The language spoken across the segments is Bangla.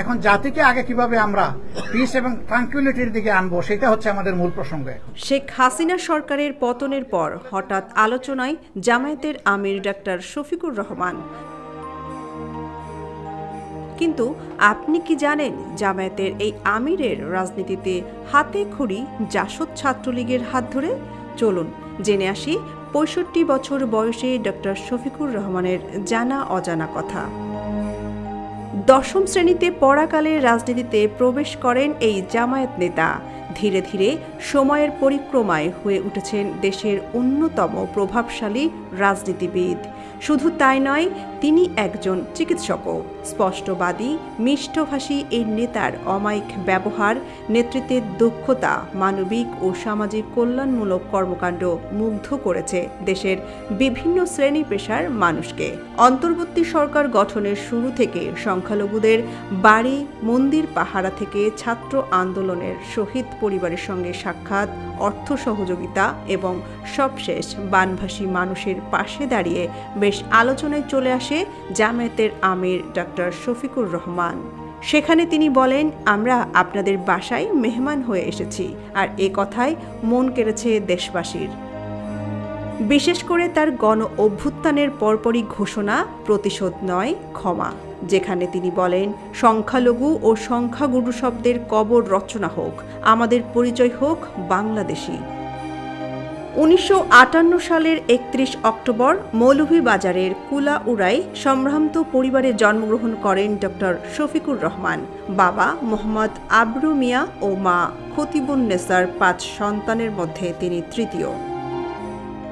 এখন জাতিকে আগে কিভাবে আমরা পিস এবং ট্রাঙ্কুইলিটির দিকে আনবো, সেটা হচ্ছে আমাদের মূল প্রসঙ্গ। শেখ হাসিনা সরকারের পতনের পর হঠাৎ আলোচনায় জামায়াতের আমির ডাক্তার শফিকুর রহমান। কিন্তু আপনি কি জানেন জামায়াতের এই আমিরের রাজনীতিতে হাতে খড়ি জাসদ ছাত্রলীগের হাত ধরে? চলুন জেনে আসি ৬৫ বছর বয়সে ডক্টর শফিকুর রহমানের জানা অজানা কথা। দশম শ্রেণীতে পড়াকালে রাজনীতিতে প্রবেশ করেন এই জামায়াত নেতা। ধীরে ধীরে সময়ের পরিক্রমায় হয়ে উঠেছেন দেশের অন্যতম প্রভাবশালী রাজনীতিবিদ। শুধু তাই নয়, তিনি একজন চিকিৎসকও। স্পষ্টবাদী, মিষ্টভাষী এই নেতার অমায়িক ব্যবহার, নেতৃত্বের দক্ষতা, মানবিক ও সামাজিক কল্যাণমূলক কর্মকাণ্ড মুগ্ধ করেছে দেশের বিভিন্ন শ্রেণী পেশার মানুষকে। অন্তর্বর্তী সরকার গঠনের শুরু থেকে সংখ্যালঘুদের বাড়ি, মন্দির পাহারা থেকে ছাত্র আন্দোলনের শহীদ পরিবারের সঙ্গে সাক্ষাৎ, অর্থ সহযোগিতা এবং সবশেষ বানভাসী মানুষের পাশে দাঁড়িয়ে বেশ আলোচনায় চলে আসে জামায়াতের আমির ডাক্তার শফিকুর রহমান। সেখানে তিনি বলেন, আমরা আপনাদের বাসায় মেহমান হয়ে এসেছি, আর এ কথায় মন কেড়েছে দেশবাসীর। বিশেষ করে তার গণ অভ্যুত্থানের পরপরই ঘোষণা, প্রতিশোধ নয় ক্ষমা, যেখানে তিনি বলেন, সংখ্যালঘু ও সংখ্যাগুরু শব্দের কবর রচনা হোক, আমাদের পরিচয় হোক বাংলাদেশি। ১৯৫৮ সালের ৩১ অক্টোবর মৌলভীবাজারের কুলাউড়ায় সম্ভ্রান্ত পরিবারে জন্মগ্রহণ করেন ডক্টর শফিকুর রহমান। বাবা মোহাম্মদ আবরু মিয়া ও মা খতিবুন্নেসার ৫ সন্তানের মধ্যে তিনি তৃতীয়।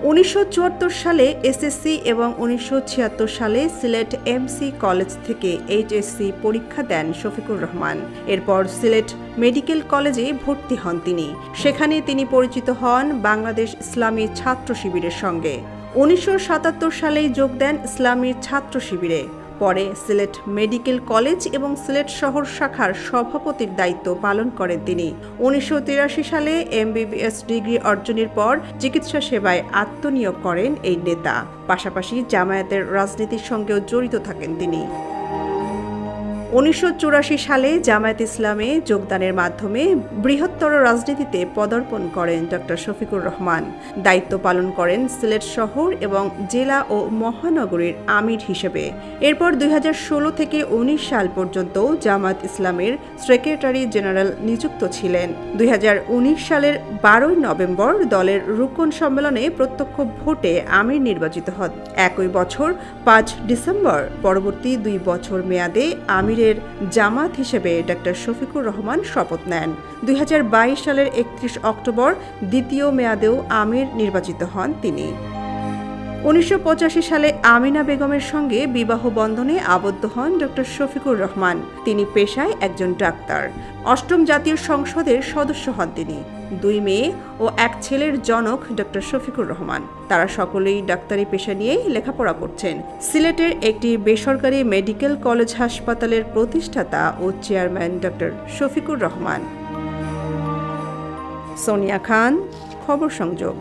১৯৭৪ সালে এসএসসি এবং ১৯৭৬ সালে সিলেট এমসি কলেজ থেকে এইচএসসি পরীক্ষা দেন শফিকুর রহমান। এরপর সিলেট মেডিকেল কলেজে ভর্তি হন তিনি। সেখানে তিনি পরিচিত হন বাংলাদেশ ইসলামী ছাত্র শিবিরের সঙ্গে। ১৯৭৭ সালে যোগ দেন ইসলামী ছাত্র শিবিরে। পরে সিলেট মেডিকেল কলেজ এবং সিলেট শহর শাখার সভাপতির দায়িত্ব পালন করেন তিনি। ১৯৮৩ সালে এমবিবিএস ডিগ্রি অর্জনের পর চিকিৎসা সেবায় আত্মনিয়োগ করেন এই নেতা। পাশাপাশি জামায়াতের রাজনীতির সঙ্গেও জড়িত থাকেন তিনি। ১৯৮৪ সালে জামায়াত ইসলামে যোগদানের মাধ্যমে বৃহত্তর রাজনীতিতে পদার্পণ করেন ডক্টর শফিকুর রহমান। দায়িত্ব পালন করেন সিলেট শহর এবং জেলা ও মহানগরীর আমির হিসেবে। এরপর ২০১৬ থেকে ১৯ সাল পর্যন্ত জামায়াত ইসলামের সেক্রেটারি জেনারেল নিযুক্ত ছিলেন। ২০১৯ সালের ১২ নভেম্বর দলের রুকন সম্মেলনে প্রত্যক্ষ ভোটে আমির নির্বাচিত হন। একই বছর ৫ ডিসেম্বর পরবর্তী ২ বছর মেয়াদে আমিরের জামাত হিসেবে ডক্টর শফিকুর রহমান শপথ নেন। ২০২২ সালের ৩১ অক্টোবর দ্বিতীয় মেয়াদেও আমির নির্বাচিত হন তিনি। ১৯৮৫ সালে আমিনা বেগমের সঙ্গে বিবাহ বন্ধনে আবদ্ধ হন ডক্টর শফিকুর রহমান। তিনি পেশায় একজন ডাক্তার। ৮ম জাতীয় সংসদের সদস্য হন তিনি। ২ মেয়ে ও ১ ছেলের জনক ডক্টর শফিকুর রহমান। তারা সকলেই ডাক্তারি পেশা নিয়েই লেখাপড়া করছেন। সিলেটের একটি বেসরকারি মেডিকেল কলেজ হাসপাতালের প্রতিষ্ঠাতা ও চেয়ারম্যান ডক্টর শফিকুর রহমান। সোনিয়া খান, খবর সংযোগ।